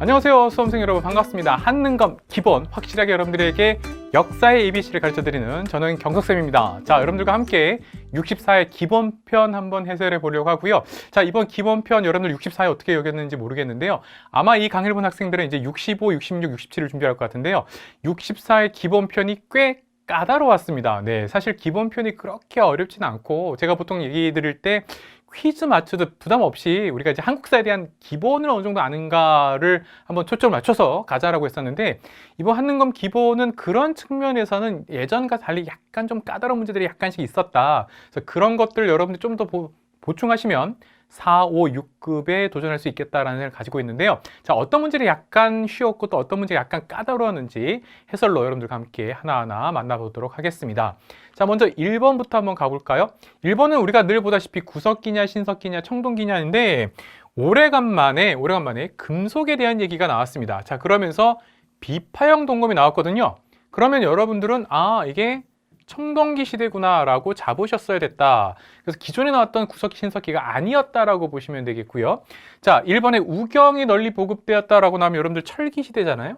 안녕하세요, 수험생 여러분, 반갑습니다. 한능검 기본 확실하게 여러분들에게 역사의 ABC를 가르쳐드리는 저는 경석쌤입니다. 자, 여러분들과 함께 64의 기본편 한번 해설해 보려고 하고요. 자, 이번 기본편 여러분들 64에 어떻게 여겼는지 모르겠는데요. 아마 이 강의를 본 학생들은 이제 65, 66, 67을 준비할 것 같은데요. 64의 기본편이 꽤 까다로웠습니다. 네, 사실 기본편이 그렇게 어렵지는 않고 제가 보통 얘기 드릴 때 퀴즈 맞추듯 부담 없이 우리가 이제 한국사에 대한 기본을 어느 정도 아는가를 한번 초점을 맞춰서 가자라고 했었는데, 이번 한능검 기본은 그런 측면에서는 예전과 달리 약간 좀 까다로운 문제들이 약간씩 있었다. 그래서 그런 것들 여러분들이 좀 더 보충하시면 4, 5, 6급에 도전할 수 있겠다라는 생각을 가지고 있는데요. 자, 어떤 문제를 약간 쉬웠고 또 어떤 문제가 약간 까다로웠는지 해설로 여러분들과 함께 하나하나 만나보도록 하겠습니다. 자, 먼저 1번부터 한번 가볼까요? 1번은 우리가 늘 보다시피 구석기냐 신석기냐 청동기냐인데 오래간만에 금속에 대한 얘기가 나왔습니다. 자, 그러면서 비파형 동검이 나왔거든요. 그러면 여러분들은 이게 청동기 시대구나 라고 잡으셨어야 됐다. 그래서 기존에 나왔던 구석기 신석기가 아니었다라고 보시면 되겠고요. 자, 1번에 우경이 널리 보급되었다라고 나오면 여러분들 철기 시대잖아요.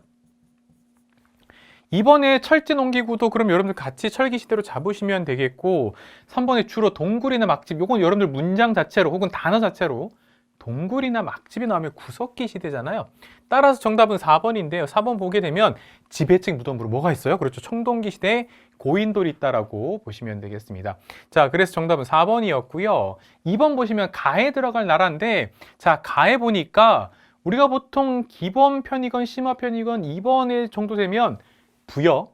2번에 철제 농기구도 그럼 여러분들 같이 철기 시대로 잡으시면 되겠고, 3번에 주로 동굴이나 막집, 요건 여러분들 문장 자체로 혹은 단어 자체로 동굴이나 막집이 나오면 구석기 시대잖아요. 따라서 정답은 4번인데요. 4번 보게 되면 지배층 무덤으로 뭐가 있어요? 그렇죠. 청동기 시대에 고인돌이 있다라고 보시면 되겠습니다. 자, 그래서 정답은 4번이었고요. 2번 보시면 가에 들어갈 나라인데, 자, 가에 보니까 우리가 보통 기본편이건 심화편이건 2번에 정도 되면 부여,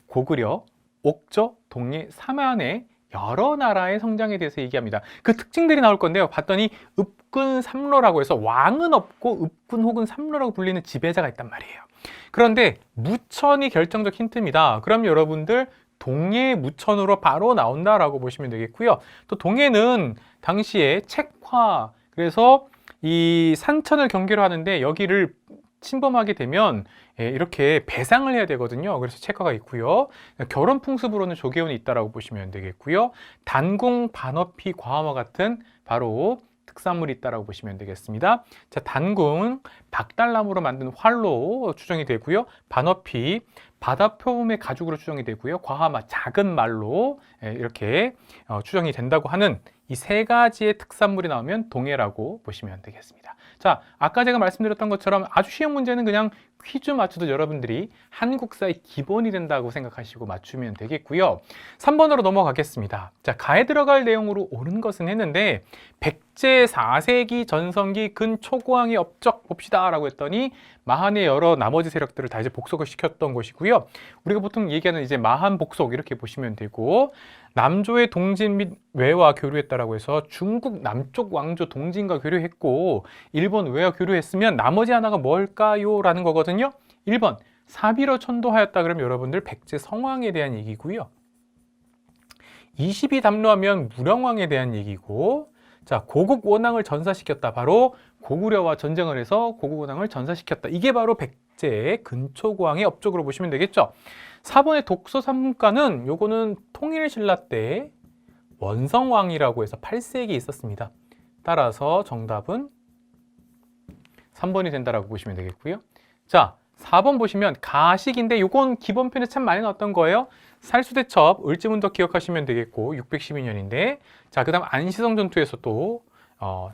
고구려, 옥저, 동예, 삼안의 여러 나라의 성장에 대해서 얘기합니다. 그 특징들이 나올 건데요. 봤더니 읍군 삼로라고 해서 왕은 없고 읍군 혹은 삼로라고 불리는 지배자가 있단 말이에요. 그런데 무천이 결정적 힌트입니다. 그럼 여러분들 동예 무천으로 바로 나온다라고 보시면 되겠고요. 또 동예는 당시에 책화, 그래서 이 산천을 경계로 하는데 여기를 침범하게 되면 이렇게 배상을 해야 되거든요. 그래서 체커가 있고요. 결혼 풍습으로는 조계원이 있다라고 보시면 되겠고요. 단궁, 반어피, 과화마 같은 바로 특산물이 있다라고 보시면 되겠습니다. 자, 단궁, 박달나무로 만든 활로 추정이 되고요. 반어피, 바다 표범의 가죽으로 추정이 되고요. 과화마, 작은 말로 이렇게 추정이 된다고 하는 이 세 가지의 특산물이 나오면 동해라고 보시면 되겠습니다. 자, 아까 제가 말씀드렸던 것처럼 아주 쉬운 문제는 그냥 퀴즈 맞춰도 여러분들이 한국사의 기본이 된다고 생각하시고 맞추면 되겠고요. 3번으로 넘어가겠습니다. 자, 가에 들어갈 내용으로 옳은 것은 했는데 백제 4세기 전성기 근초고왕의 업적 봅시다 라고 했더니 마한의 여러 나머지 세력들을 다 이제 복속을 시켰던 것이고요. 우리가 보통 얘기하는 이제 마한 복속 이렇게 보시면 되고, 남조의 동진 및 외와 교류했다라고 해서 중국 남쪽 왕조 동진과 교류했고 일본 외와 교류했으면 나머지 하나가 뭘까요? 라는 거거든요. 1번 사비로 천도하였다 그러면 여러분들 백제 성왕에 대한 얘기고요. 20이 담로하면 무령왕에 대한 얘기고, 자, 고국 원왕을 전사시켰다. 바로 고구려와 전쟁을 해서 고국 원왕을 전사시켰다. 이게 바로 백제의 근초고왕의 업적으로 보시면 되겠죠. 4번의 독서 삼문가는 요거는 통일신라 때 원성왕이라고 해서 8세기 있었습니다. 따라서 정답은 3번이 된다라고 보시면 되겠고요. 자, 4번 보시면 가식인데 요건 기본편에 참 많이 나왔던 거예요. 살수대첩, 을지문덕 기억하시면 되겠고 612년인데, 자, 그 다음 안시성 전투에서 또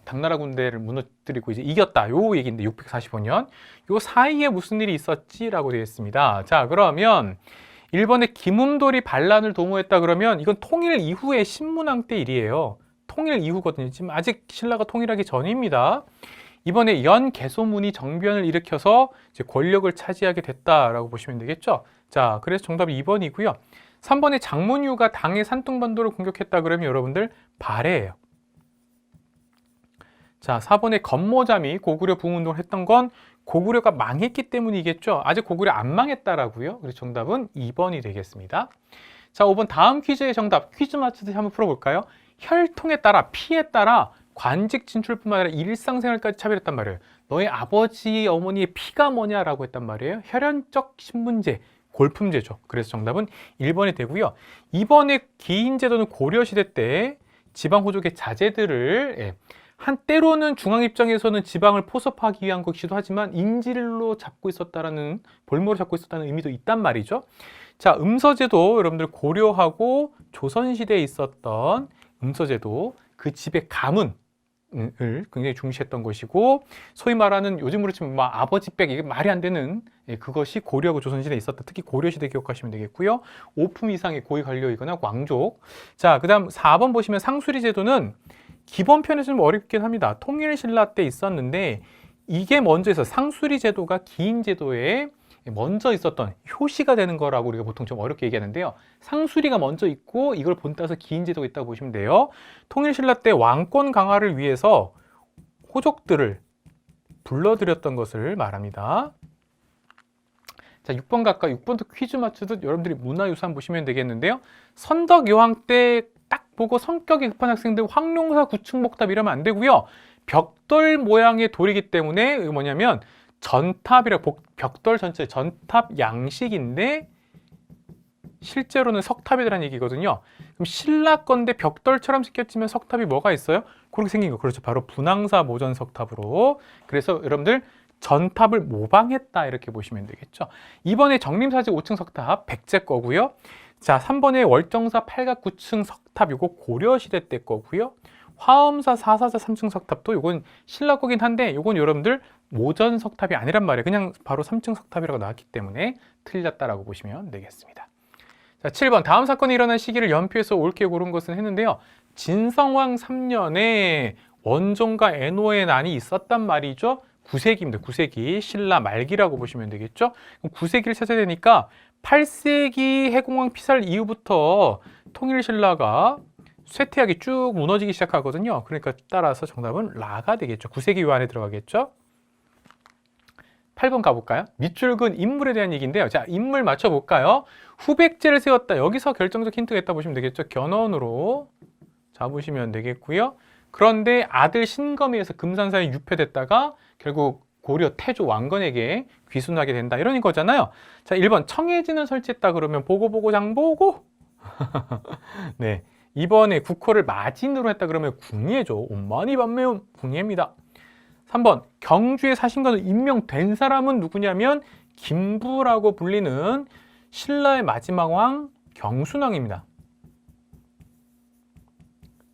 당나라 군대를 무너뜨리고 이제 이겼다. 요 얘기인데 645년. 요 사이에 무슨 일이 있었지라고 되어 있습니다. 자, 그러면 1번에 김음돌이 반란을 도모했다 그러면 이건 통일 이후의 신문왕 때 일이에요. 통일 이후거든요. 지금 아직 신라가 통일하기 전입니다. 이번에 연개소문이 정변을 일으켜서 이제 권력을 차지하게 됐다라고 보시면 되겠죠. 자, 그래서 정답이 2번이고요. 3번에 장문유가 당의 산둥반도를 공격했다 그러면 여러분들 발해예요. 자, 4번에 건모잠이 고구려 부흥운동을 했던 건 고구려가 망했기 때문이겠죠. 아직 고구려 안 망했다라고요. 그래서 정답은 2번이 되겠습니다. 자, 5번 다음 퀴즈의 정답, 퀴즈 맞추듯이 한번 풀어볼까요? 혈통에 따라, 피에 따라 관직 진출뿐만 아니라 일상생활까지 차별했단 말이에요. 너의 아버지, 어머니의 피가 뭐냐라고 했단 말이에요. 혈연적 신분제, 골품제죠. 그래서 정답은 1번이 되고요. 2번의 기인제도는 고려시대 때 지방 호족의 자제들을 한때로는 중앙 입장에서는 지방을 포섭하기 위한 것이기도 하지만 인질로 잡고 있었다라는, 볼모로 잡고 있었다는 의미도 있단 말이죠. 자, 음서제도 여러분들 고려하고 조선시대에 있었던 음서제도, 그 집의 가문을 굉장히 중시했던 것이고, 소위 말하는 요즘으로 치면 막 아버지백, 이게 말이 안 되는, 그것이 고려하고 조선시대에 있었다. 특히 고려시대 기억하시면 되겠고요. 5품 이상의 고위 관료이거나 왕족. 자, 그 다음 4번 보시면 상수리 제도는 기본 편에서 좀 어렵긴 합니다. 통일신라 때 있었는데 이게 먼저 있어, 상수리 제도가 기인 제도에 먼저 있었던 효시가 되는 거라고 우리가 보통 좀 어렵게 얘기하는데요. 상수리가 먼저 있고 이걸 본따서 기인 제도가 있다고 보시면 돼요. 통일신라 때 왕권 강화를 위해서 호족들을 불러들였던 것을 말합니다. 자, 6번 갈까? 6번도 퀴즈 맞추듯 여러분들이 문화유산 보시면 되겠는데요. 선덕여왕 때 딱 보고 성격이 급한 학생들 황룡사 구충목탑 이러면 안 되고요. 벽돌 모양의 돌이기 때문에 뭐냐면 전탑이라고, 벽돌 전체 전탑 양식인데 실제로는 석탑이라는 얘기거든요. 그럼 신라 건데 벽돌처럼 생겼지만 석탑이 뭐가 있어요? 그렇게 생긴 거. 그렇죠. 바로 분황사 모전 석탑으로. 그래서 여러분들 전탑을 모방했다 이렇게 보시면 되겠죠. 이번에 정림사지 5층 석탑 백제 거고요. 자, 3번에 월정사 8각 9층 석탑, 요거 고려시대 때 거고요. 화엄사 4사자 3층 석탑도 요건 신라 거긴 한데 요건 여러분들 모전 석탑이 아니란 말이에요. 그냥 바로 3층 석탑이라고 나왔기 때문에 틀렸다라고 보시면 되겠습니다. 자, 7번 다음 사건이 일어난 시기를 연표해서 옳게 고른 것은 했는데요. 진성왕 3년에 원종과 애노의 난이 있었단 말이죠. 9세기입니다. 9세기 신라 말기라고 보시면 되겠죠. 그럼 9세기를 찾아야 되니까 8세기 해공왕 피살 이후부터 통일신라가 쇠퇴하기 쭉 무너지기 시작하거든요. 그러니까 따라서 정답은 라가 되겠죠. 9세기 요 안에 들어가겠죠. 8번 가볼까요? 밑줄 근 인물에 대한 얘기인데요. 자, 인물 맞춰볼까요? 후백제를 세웠다. 여기서 결정적 힌트가 있다 보시면 되겠죠. 견훤으로 잡으시면 되겠고요. 그런데 아들 신검에 의해서 금산사에 유폐됐다가 결국 고려 태조 왕건에게 귀순하게 된다. 이런 거잖아요. 자, 1번 청해진을 설치했다 그러면 보고 장보고. 네. 2번에 국호를 마진으로 했다 그러면 궁예죠. 온만이 반매운 궁예입니다. 3번 경주에 사신관으로 임명된 사람은 누구냐면 김부라고 불리는 신라의 마지막 왕 경순왕입니다.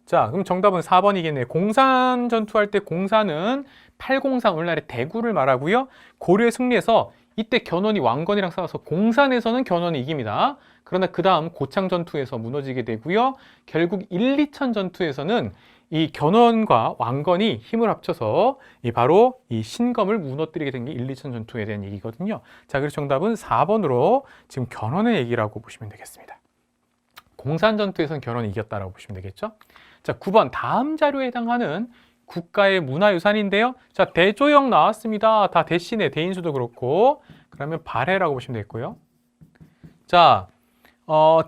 자, 그럼 정답은 4번이겠네요. 공산 전투할 때 공산은 팔공산, 오늘날의 대구를 말하고요. 고려에 승리해서 이때 견훤이 왕건이랑 싸워서 공산에서는 견훤이 이깁니다. 그러나 그 다음 고창 전투에서 무너지게 되고요. 결국 1, 2천 전투에서는 이 견훤과 왕건이 힘을 합쳐서 바로 이 신검을 무너뜨리게 된 게 1, 2천 전투에 대한 얘기거든요. 자, 그래서 정답은 4번으로 지금 견훤의 얘기라고 보시면 되겠습니다. 공산 전투에서는 견훤이 이겼다라고 보시면 되겠죠. 자, 9번 다음 자료에 해당하는 국가의 문화유산인데요. 자, 대조영 나왔습니다. 다 대신에 대인수도 그렇고. 그러면 발해라고 보시면 되겠고요. 자,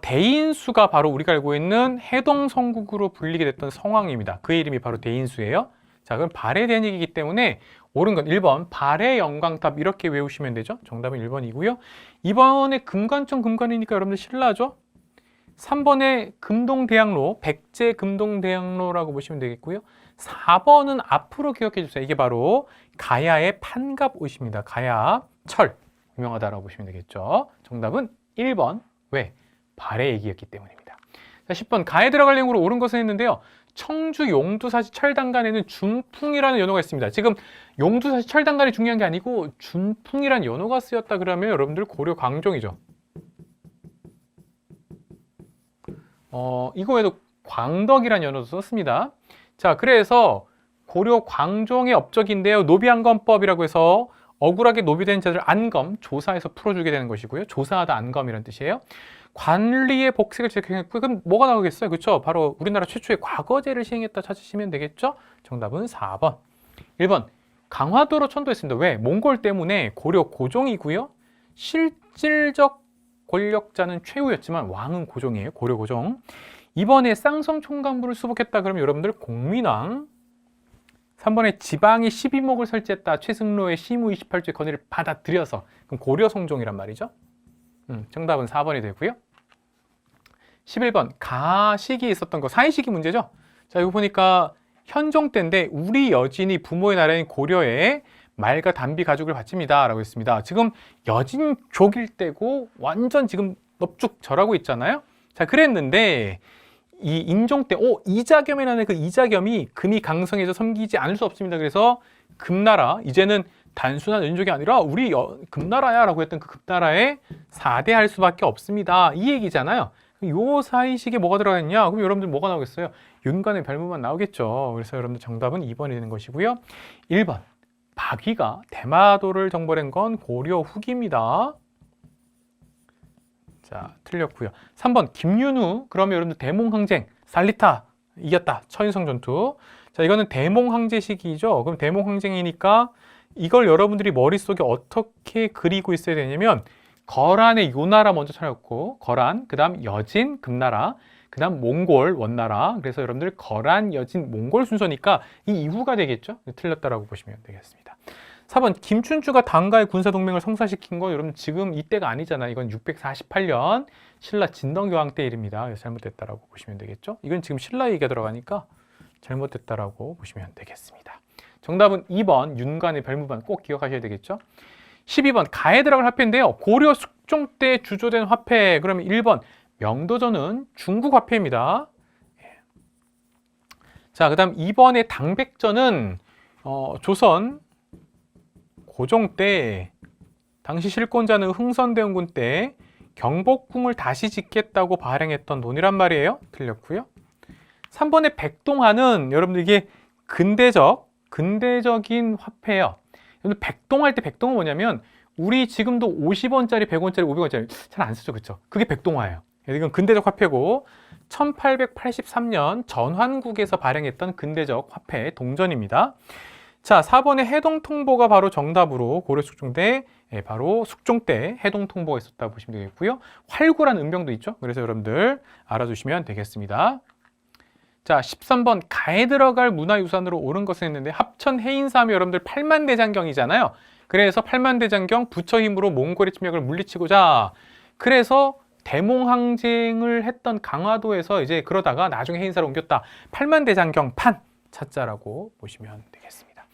대인수가 바로 우리가 알고 있는 해동성국으로 불리게 됐던 성왕입니다. 그의 이름이 바로 대인수예요. 자, 그럼 발해에 대한 얘기이기 때문에 옳은 건 1번 발해 영광탑 이렇게 외우시면 되죠. 정답은 1번이고요. 2번에 금관청 금관이니까 여러분들 신라죠. 3번에 금동대학로, 백제 금동대학로라고 보시면 되겠고요. 4번은 앞으로 기억해 주세요. 이게 바로 가야의 판갑옷입니다. 가야 철 유명하다라고 보시면 되겠죠. 정답은 1번. 왜? 발해 얘기였기 때문입니다. 자, 10번 가에 들어갈 내용으로 옳은 것은 했는데요. 청주 용두사시 철단간에는 준풍이라는 연호가 있습니다. 지금 용두사시 철단간이 중요한 게 아니고 준풍이라는 연호가 쓰였다 그러면 여러분들 고려 광종이죠. 이거 외에도 광덕이라는 연호도 썼습니다. 자, 그래서 고려 광종의 업적인데요. 노비안검법이라고 해서 억울하게 노비된 자들 안검, 조사해서 풀어주게 되는 것이고요. 조사하다 안검이라는 뜻이에요. 관리의 복색을 제공했고, 그럼 뭐가 나오겠어요? 그렇죠? 바로 우리나라 최초의 과거제를 시행했다 찾으시면 되겠죠? 정답은 4번. 1번, 강화도로 천도했습니다. 왜? 몽골 때문에 고려 고종이고요. 실질적 권력자는 최후였지만 왕은 고종이에요. 고려 고종. 이번에 쌍성 총감부를 수복했다 그러면 여러분들 공민왕. 3번에 지방에 12목을 설치했다. 최승로의 시무 28조의 건의를 받아들여서. 그럼 고려 성종이란 말이죠. 정답은 4번이 되고요. 11번 가시기에 있었던 거 사이시기 문제죠. 자, 이거 보니까 현종 때인데 우리 여진이 부모의 나라인 고려에 말과 단비 가죽을 바칩니다 라고 했습니다. 지금 여진족일 때고 완전 지금 넙죽 절하고 있잖아요. 자, 그랬는데 이 인종 때 이자겸이라는 그 이자겸이 금이 강성해서 섬기지 않을 수 없습니다. 그래서 금나라, 이제는 단순한 여진족이 아니라 우리 금나라야 라고 했던 그 금나라에 사대할 수밖에 없습니다. 이 얘기잖아요. 요 사이식에 뭐가 들어가 있냐? 그럼 여러분들 뭐가 나오겠어요? 윤관의 별문만 나오겠죠. 그래서 여러분들 정답은 2번이 되는 것이고요. 1번, 박위가 대마도를 정벌한 건 고려 후기입니다. 자, 틀렸고요. 3번, 김윤우. 그러면 여러분들 대몽항쟁, 살리타 이겼다. 처인성 전투. 자, 이거는 대몽항제 시기죠. 그럼 대몽항쟁이니까 이걸 여러분들이 머릿속에 어떻게 그리고 있어야 되냐면 거란의 요나라 먼저 차렸고, 거란, 그 다음 여진, 금나라, 그 다음 몽골, 원나라. 그래서 여러분들 거란, 여진, 몽골 순서니까 이 이후가 되겠죠. 틀렸다라고 보시면 되겠습니다. 4번, 김춘추가 당과의 군사동맹을 성사시킨 거 여러분 지금 이때가 아니잖아요. 이건 648년 신라 진덕여왕 때 일입니다. 그래서 잘못됐다라고 보시면 되겠죠. 이건 지금 신라 얘기가 들어가니까 잘못됐다라고 보시면 되겠습니다. 정답은 2번, 윤관의 별무반 꼭 기억하셔야 되겠죠. 12번, 가에 들어갈 화폐인데요. 고려 숙종 때 주조된 화폐. 그러면 1번, 명도전은 중국 화폐입니다. 자, 그 다음 2번의 당백전은 조선 고종 때 당시 실권자는 흥선대원군 때 경복궁을 다시 짓겠다고 발행했던 논이란 말이에요. 틀렸고요. 3번의 백동화는 여러분들 이게 근대적인 화폐예요. 백동화할 때 백동화 뭐냐면 우리 지금도 50원짜리, 100원짜리, 500원짜리 잘 안 쓰죠. 그렇죠? 그게 백동화예요. 이건 근대적 화폐고 1883년 전환국에서 발행했던 근대적 화폐 동전입니다. 자, 4번의 해동통보가 바로 정답으로 고려 숙종 때 바로 숙종 때 해동통보가 있었다고 보시면 되겠고요. 활구란 은병도 있죠. 그래서 여러분들 알아두시면 되겠습니다. 자, 13번 가에 들어갈 문화유산으로 옳은 것을 했는데 합천 해인사하면 여러분들 팔만대장경이잖아요. 그래서 팔만대장경 부처 힘으로 몽골의 침략을 물리치고자 그래서 대몽항쟁을 했던 강화도에서 이제 그러다가 나중에 해인사로 옮겼다. 팔만대장경 판 찾자라고 보시면 되겠습니다.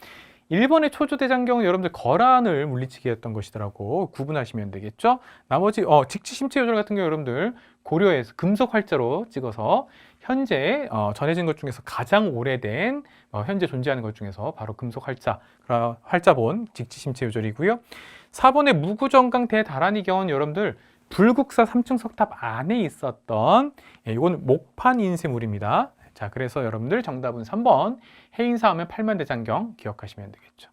1번의 초조대장경은 여러분들 거란을 물리치게 했던 것이더라고 구분하시면 되겠죠. 나머지 직지심체요절 같은 경우 여러분들 고려에서 금속 활자로 찍어서 현재 전해진 것 중에서 가장 오래된 현재 존재하는 것 중에서 바로 금속 활자본 직지심체요절이고요. 4번의 무구정강 대다란이경은 여러분들 불국사 3층 석탑 안에 있었던 이건 목판 인쇄물입니다. 자, 그래서 여러분들 정답은 3번 해인사 하면 팔만대장경 기억하시면 되겠죠.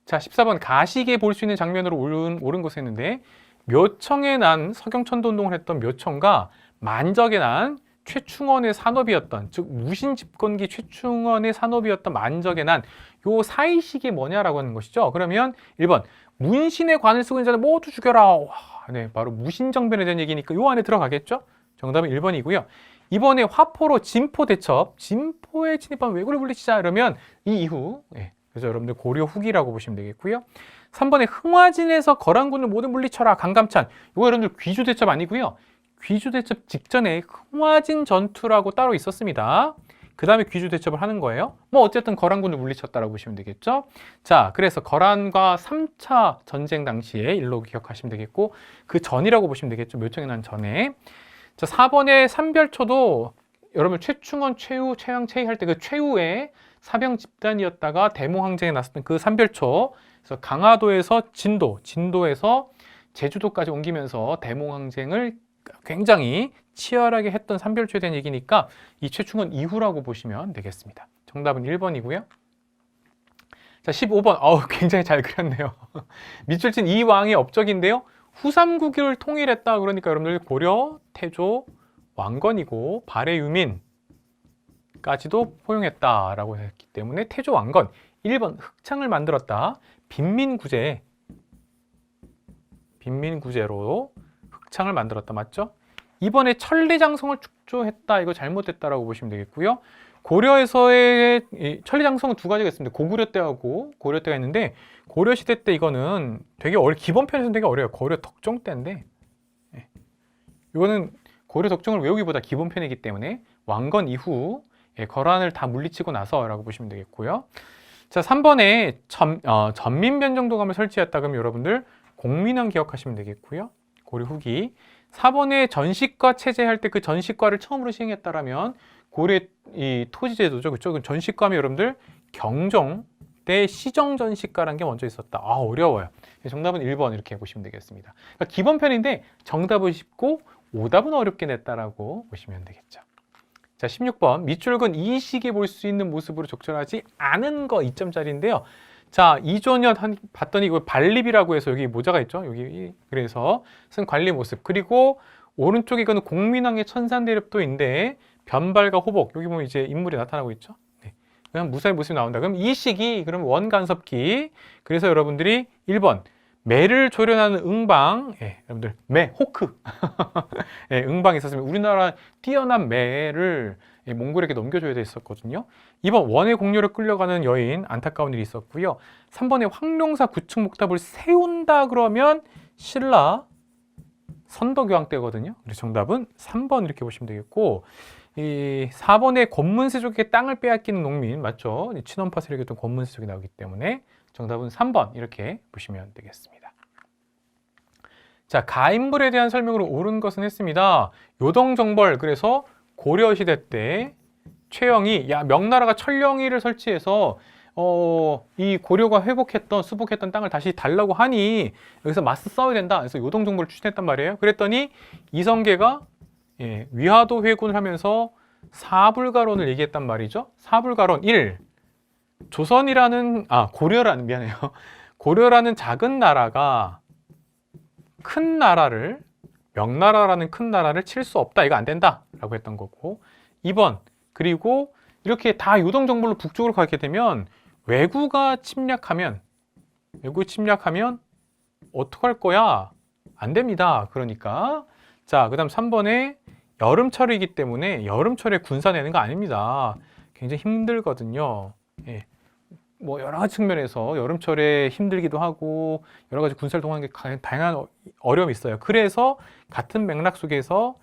자, 14번 가시기에 볼 수 있는 장면으로 옳은 것을 했는데 묘청에 난 서경천도운동을 했던 묘청과 만적에 난 최충원의 산업이었던 즉 무신집권기 최충원의 산업이었던 만적에 난 요 사이식이 뭐냐라고 하는 것이죠. 그러면 1번 문신의 관을 쓰고 있는 자는 모두 죽여라. 와, 네, 바로 무신정변에 대한 얘기니까 요 안에 들어가겠죠. 정답은 1번이고요. 이번에 화포로 진포 대첩, 진포에 침입한 왜구를 물리치자 이러면 이 이후 그래서 여러분들 고려 후기라고 보시면 되겠고요. 3번에 흥화진에서 거란군을 모두 물리쳐라 강감찬 이거 여러분들 귀주 대첩 아니고요. 귀주 대첩 직전에 흥화진 전투라고 따로 있었습니다. 그 다음에 귀주 대첩을 하는 거예요. 뭐 어쨌든 거란군을 물리쳤다라고 보시면 되겠죠. 자, 그래서 거란과 3차 전쟁 당시에 일로 기억하시면 되겠고 그 전이라고 보시면 되겠죠. 묘청에 난 전에. 자, 4번의 삼별초도 여러분 최충원, 최후, 최양, 최희 할 때 그 최후의 사병 집단이었다가 대몽항쟁에 나섰던 그 삼별초. 그래서 강화도에서 진도에서 제주도까지 옮기면서 대몽항쟁을 굉장히 치열하게 했던 삼별초에 대한 얘기니까 이 최충원 이후라고 보시면 되겠습니다. 정답은 1번이고요. 자, 15번. 굉장히 잘 그렸네요. 밑줄친 이 왕의 업적인데요. 후삼국을 통일했다. 그러니까 여러분들 고려, 태조, 왕건이고 발해 유민까지도 포용했다라고 했기 때문에 태조 왕건 1번 흑창을 만들었다. 빈민구제로 흑창을 만들었다. 맞죠? 이번에 천리장성을 축조했다. 이거 잘못됐다라고 보시면 되겠고요. 고려에서의 천리장성은 두 가지가 있습니다. 고구려 때하고 고려 때가 있는데 고려 시대 때 이거는 되게 기본 편에서는 되게 어려워요. 고려 덕종 때인데 이거는 고려 덕종을 외우기보다 기본 편이기 때문에 왕건 이후 거란을 다 물리치고 나서라고 보시면 되겠고요. 자, 3번에 전민변정도감을 설치했다 그러면 여러분들 공민왕 기억하시면 되겠고요. 고려 후기. 4번에 전시과 체제할 때 그 전시과를 처음으로 시행했다라면 고려 이 토지제도죠. 그렇죠? 그 전시과면 여러분들 경종 때 시정전시과라는 게 먼저 있었다. 아, 어려워요. 정답은 1번 이렇게 보시면 되겠습니다. 그러니까 기본편인데 정답은 쉽고 오답은 어렵게 냈다라고 보시면 되겠죠. 자, 16번. 밑줄근 이 시기에 볼 수 있는 모습으로 적절하지 않은 거 2점짜리인데요. 자, 이조년 봤더니 이거 반립이라고 해서 여기 모자가 있죠. 여기 그래서 쓴 관리 모습. 그리고 오른쪽에 이거는 공민왕의 천산대립도인데 변발과 호복. 여기 보면 이제 인물이 나타나고 있죠. 네. 그냥 무사히 모습이 나온다. 그럼 이 시기 그럼 원간섭기. 그래서 여러분들이 1번 매를 조련하는 응방. 여러분들 매 호크. 응방이 있었으면 우리나라 뛰어난 매를 몽골에게 넘겨줘야 됐었거든요. 2번 원의 공료를 끌려가는 여인 안타까운 일이 있었고요. 3번에 황룡사 구축 목탑을 세운다 그러면 신라 선덕여왕 때거든요. 그래서 정답은 3번 이렇게 보시면 되겠고, 이 4번에 권문세족의 땅을 빼앗기는 농민 맞죠? 친원파 세력이었던 권문세족이 나오기 때문에 정답은 3번 이렇게 보시면 되겠습니다. 자, 가인물에 대한 설명으로 옳은 것은 했습니다. 요동정벌, 그래서 고려시대 때 최영이 명나라가 철령이를 설치해서 이 고려가 수복했던 땅을 다시 달라고 하니 여기서 맞서 싸워야 된다. 그래서 요동정벌을 추진했단 말이에요. 그랬더니 이성계가 위화도 회군을 하면서 사불가론을 얘기했단 말이죠. 사불가론 1. 고려라는 작은 나라가 명나라라는 큰 나라를 칠 수 없다. 이거 안 된다. 라고 했던 거고. 2번. 그리고 이렇게 다 요동정벌로 북쪽으로 가게 되면 외구가 침략하면 어떡할 거야? 안 됩니다. 그러니까. 자, 그 다음 3번에 여름철이기 때문에 여름철에 군사 내는 거 아닙니다. 굉장히 힘들거든요. 뭐 여러 가지 측면에서 여름철에 힘들기도 하고 여러 가지 군사를 동원하는 게 다양한 어려움이 있어요. 그래서 같은 맥락 속에서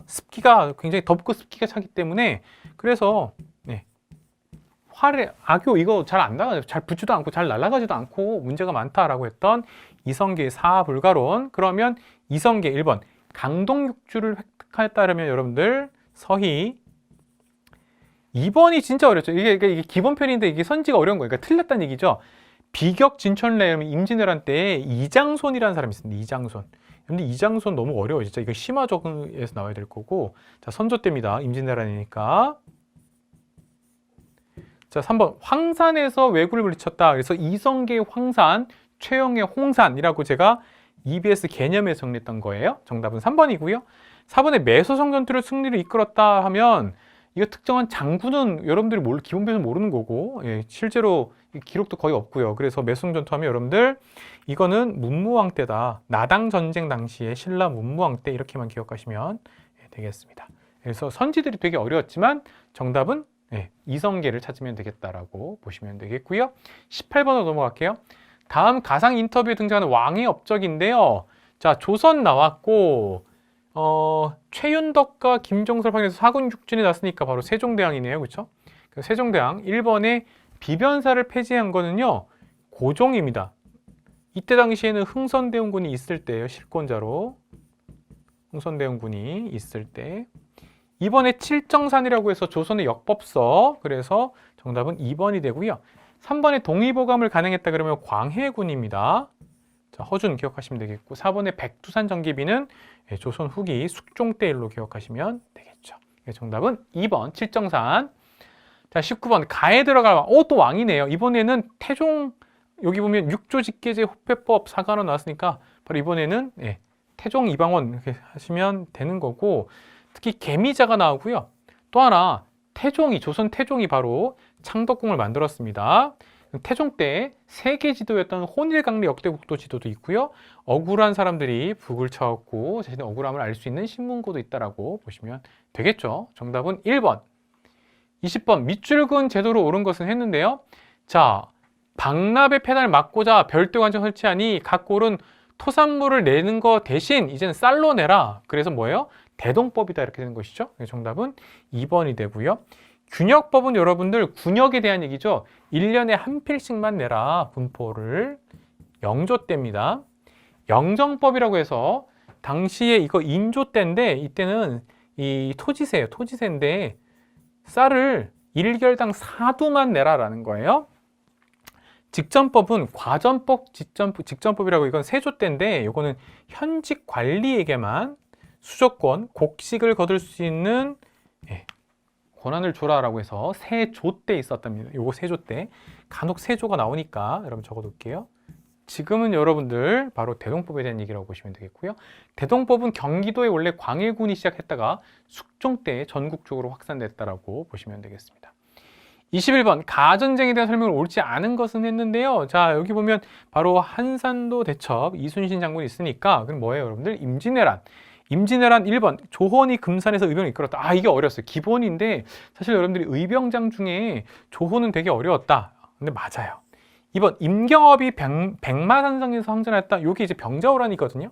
습기가 굉장히 덥고 습기가 차기 때문에 그래서 악교 이거 잘 안 나가요. 잘 붙지도 않고 잘 날아가지도 않고 문제가 많다라고 했던 이성계의 사불가론. 그러면 이성계 1번 강동육주를 획득하였다면 여러분들 서희 2번이 진짜 어렵죠. 이게 기본편인데 이게 선지가 어려운 거예요. 그러니까 틀렸다는 얘기죠. 비격 진천래 임진왜란 때 이장손이라는 사람이 있습니다. 이장손. 근데 이장손 너무 어려워요. 진짜 이거 심화적에서 나와야 될 거고. 자, 선조 때입니다. 임진왜란이니까. 자, 3번 황산에서 왜구를 물리쳤다. 그래서 이성계의 황산, 최영의 홍산이라고 제가 EBS 개념에 정리했던 거예요. 정답은 3번이고요. 4번에 매소성 전투를 승리를 이끌었다 하면 이거 특정한 장군은 여러분들이 기본편에서 모르는 거고 실제로 기록도 거의 없고요. 그래서 매소성 전투하면 여러분들 이거는 문무왕 때다. 나당 전쟁 당시에 신라 문무왕 때 이렇게만 기억하시면 되겠습니다. 그래서 선지들이 되게 어려웠지만 정답은 이성계를 찾으면 되겠다라고 보시면 되겠고요. 18번으로 넘어갈게요. 다음 가상 인터뷰에 등장하는 왕의 업적인데요. 자, 조선 나왔고 최윤덕과 김종설 방에서 사군육진이 났으니까 바로 세종대왕이네요. 그렇죠? 세종대왕 1번에 비변사를 폐지한 거는요. 고종입니다. 이때 당시에는 흥선대원군이 있을 때예요. 실권자로. 흥선대원군이 있을 때. 2번에 칠정산이라고 해서 조선의 역법서. 그래서 정답은 2번이 되고요. 3번에 동의보감을 간행했다 그러면 광해군입니다. 자, 허준 기억하시면 되겠고 4번에 백두산 전기비는 조선 후기 숙종 때 일로 기억하시면 되겠죠. 정답은 2번 칠정산. 자, 19번 가에 들어갈 왕. 또 왕이네요. 이번에는 태종 여기 보면 육조직계제 호패법 사관원 나왔으니까 바로 이번에는 태종 이방원 이렇게 하시면 되는 거고 특히 개미자가 나오고요. 또 하나 조선 태종이 바로 창덕궁을 만들었습니다. 태종 때 세계 지도였던 혼일강리 역대국도 지도도 있고요. 억울한 사람들이 북을 쳐왔고 자신의 억울함을 알 수 있는 신문고도 있다라고 보시면 되겠죠. 정답은 1번. 20번 밑줄근 제도로 옳은 것은 했는데요. 자, 박납의 폐단을 막고자 별도 관청 설치하니 각 골은 토산물을 내는 거 대신 이제는 쌀로 내라. 그래서 뭐예요? 대동법이다 이렇게 되는 것이죠. 정답은 2번이 되고요. 균역법은 여러분들 군역에 대한 얘기죠. 1년에 한 필씩만 내라 분포를. 영조 때입니다. 영정법이라고 해서 당시에 이거 인조 때인데 이때는 이 토지세예요. 토지세인데 쌀을 1결당 4두만 내라라는 거예요. 직전법은 과전법, 직전법이라고 이건 세조 때인데 이거는 현직 관리에게만 수조권, 곡식을 거둘 수 있는 권한을 줘라라고 해서 세조 때 있었답니다. 요거 세조 때. 간혹 세조가 나오니까 여러분 적어둘게요. 지금은 여러분들 바로 대동법에 대한 얘기라고 보시면 되겠고요. 대동법은 경기도에 원래 광해군이 시작했다가 숙종 때 전국적으로 확산됐다라고 보시면 되겠습니다. 21번 가전쟁에 대한 설명을 옳지 않은 것은 했는데요. 자, 여기 보면 바로 한산도 대첩 이순신 장군이 있으니까 그럼 뭐예요, 여러분들? 임진왜란. 임진왜란 1번 조헌이 금산에서 의병을 이끌었다. 아, 이게 어려웠어요. 기본인데 사실 여러분들이 의병장 중에 조헌은 되게 어려웠다. 근데 맞아요. 2번 임경업이 백마산성에서 항전했다. 이게 이제 병자호란이거든요.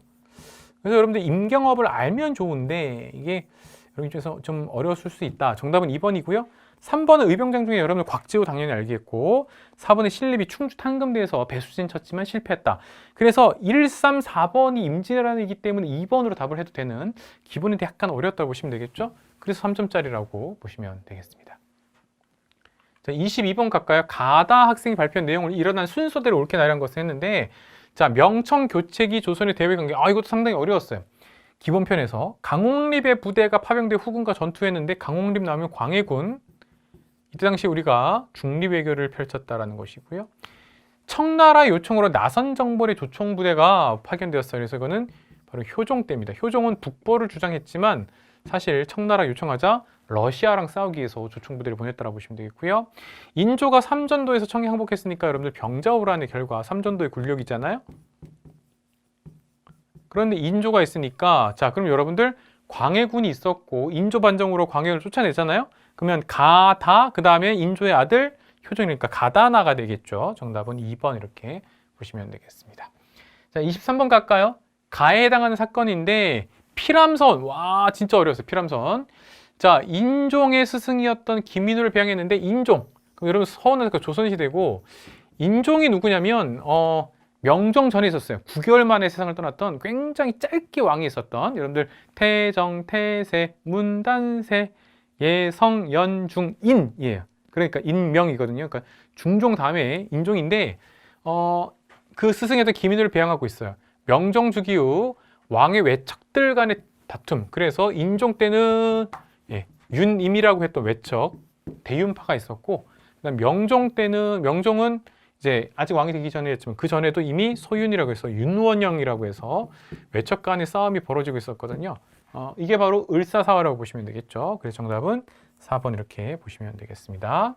그래서 여러분들 임경업을 알면 좋은데 이게 여러분 중에서 좀 어려웠을 수 있다. 정답은 2번이고요. 3번은 의병장 중에 여러분들 곽지호 당연히 알겠고 4번의 신립이 충주 탕금대에서 배수진 쳤지만 실패했다. 그래서 1, 3, 4번이 임진왜란이기 때문에 2번으로 답을 해도 되는 기본인데 약간 어렵다고 보시면 되겠죠. 그래서 3점짜리라고 보시면 되겠습니다. 자, 22번 갈까요? 가다 학생이 발표한 내용을 일어난 순서대로 옳게 나열한 것을 했는데 자, 명청 교체기 조선의 대외 관계. 아, 이것도 상당히 어려웠어요. 기본편에서 강홍립의 부대가 파병돼 후군과 전투했는데 강홍립 나오면 광해군. 이때 당시 우리가 중립외교를 펼쳤다라는 것이고요. 청나라 요청으로 나선정벌의 조총부대가 파견되었어요. 그래서 이거는 바로 효종 때입니다. 효종은 북벌을 주장했지만 사실 청나라 요청하자 러시아랑 싸우기 위해서 조총부대를 보냈다라고 보시면 되겠고요. 인조가 삼전도에서 청에 항복했으니까 여러분들 병자호란의 결과 삼전도의 굴욕이잖아요. 그런데 인조가 있으니까 자, 그럼 여러분들 광해군이 있었고 인조 반정으로 광해군을 쫓아내잖아요. 그러면 가다 그 다음에 인조의 아들 효종이니까 가다나가 되겠죠. 정답은 2번 이렇게 보시면 되겠습니다. 자, 23번 갈까요? 가해에 해당하는 사건인데 피람선. 와, 진짜 어려웠어요. 피람선. 자, 인종의 스승이었던 김인우를 배양했는데 인종. 그럼 여러분 서원은 조선시대고 인종이 누구냐면 명종 전에 있었어요. 9개월 만에 세상을 떠났던 굉장히 짧게 왕이 있었던 여러분들 태정, 태세, 문단세, 예성, 연중, 인이에요. 그러니까 인명이거든요. 그러니까 중종 다음에 인종인데 그 스승이었던 김인우를 배양하고 있어요. 명종 주기 후 왕의 외척들 간의 다툼. 그래서 인종 때는 윤임이라고 했던 외척 대윤파가 있었고 그다음 명종 때는 명종은 이제 아직 왕이 되기 전에 했지만 그 전에도 이미 소윤이라고 해서 윤원영이라고 해서 외척 간의 싸움이 벌어지고 있었거든요. 이게 바로 을사사화라고 보시면 되겠죠. 그래서 정답은 4번 이렇게 보시면 되겠습니다.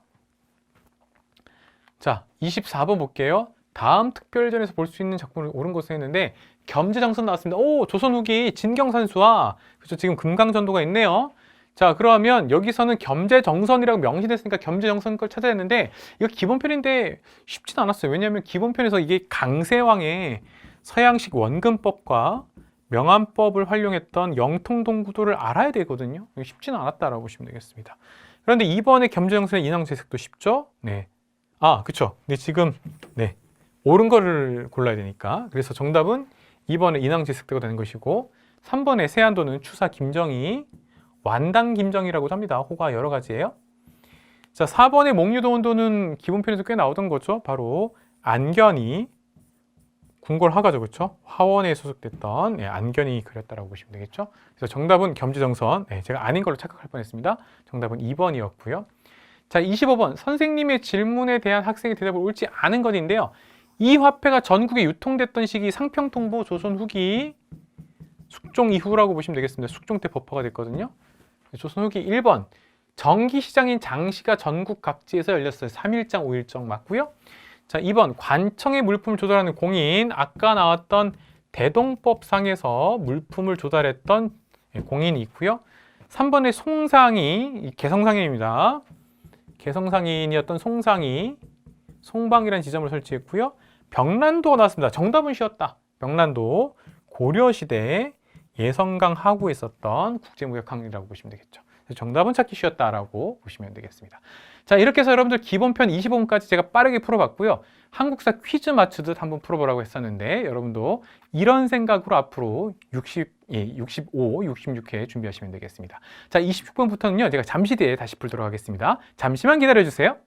자, 24번 볼게요. 다음 특별전에서 볼 수 있는 작품을 옳은 것을 했는데 겸재정선 나왔습니다. 오, 조선 후기 진경산수와 그렇죠. 지금 금강전도가 있네요. 자, 그러면 여기서는 겸재정선이라고 명시됐으니까 겸재정선 걸 찾아야 했는데 이거 기본편인데 쉽진 않았어요. 왜냐하면 기본편에서 이게 강세왕의 서양식 원근법과 명암법을 활용했던 영통동구도를 알아야 되거든요. 쉽지는 않았다라고 보시면 되겠습니다. 그런데 이번에 겸재정선의 인왕제색도 쉽죠? 네. 아, 그쵸. 근데 지금 옳은 거를 골라야 되니까. 그래서 정답은 2번에 인왕제색도가 되는 것이고 3번에 세안도는 추사 김정희, 완당 김정희라고도 합니다. 호가 여러 가지예요. 자, 4번의 목류도원도는 기본편에서 꽤 나오던 거죠. 바로 안견이 궁궐화가죠, 그렇죠? 화원에 소속됐던 안견이 그렸다라고 보시면 되겠죠. 그래서 정답은 겸재정선. 제가 아닌 걸로 착각할 뻔했습니다. 정답은 2번이었고요. 자, 25번 선생님의 질문에 대한 학생의 대답을 옳지 않은 것인데요. 이 화폐가 전국에 유통됐던 시기 상평통보 조선 후기 숙종 이후라고 보시면 되겠습니다. 숙종 때 법화가 됐거든요. 조선 후기 1번 정기시장인 장시가 전국 각지에서 열렸어요. 3일장, 5일장 맞고요. 자, 2번 관청의 물품을 조달하는 공인. 아까 나왔던 대동법상에서 물품을 조달했던 공인이 있고요. 3번의 송상이 개성상인입니다. 개성상인이었던 송상이 송방이라는 지점을 설치했고요. 병란도가 나왔습니다. 정답은 쉬웠다. 병란도 고려시대 예성강하구에 있었던 국제무역항이라고 보시면 되겠죠. 그래서 정답은 찾기 쉬웠다라고 보시면 되겠습니다. 자, 이렇게 해서 여러분들 기본편 25분까지 제가 빠르게 풀어봤고요. 한국사 퀴즈 맞추듯 한번 풀어보라고 했었는데 여러분도 이런 생각으로 앞으로 65, 66회 준비하시면 되겠습니다. 자, 26분부터는요. 제가 잠시 뒤에 다시 풀도록 하겠습니다. 잠시만 기다려주세요.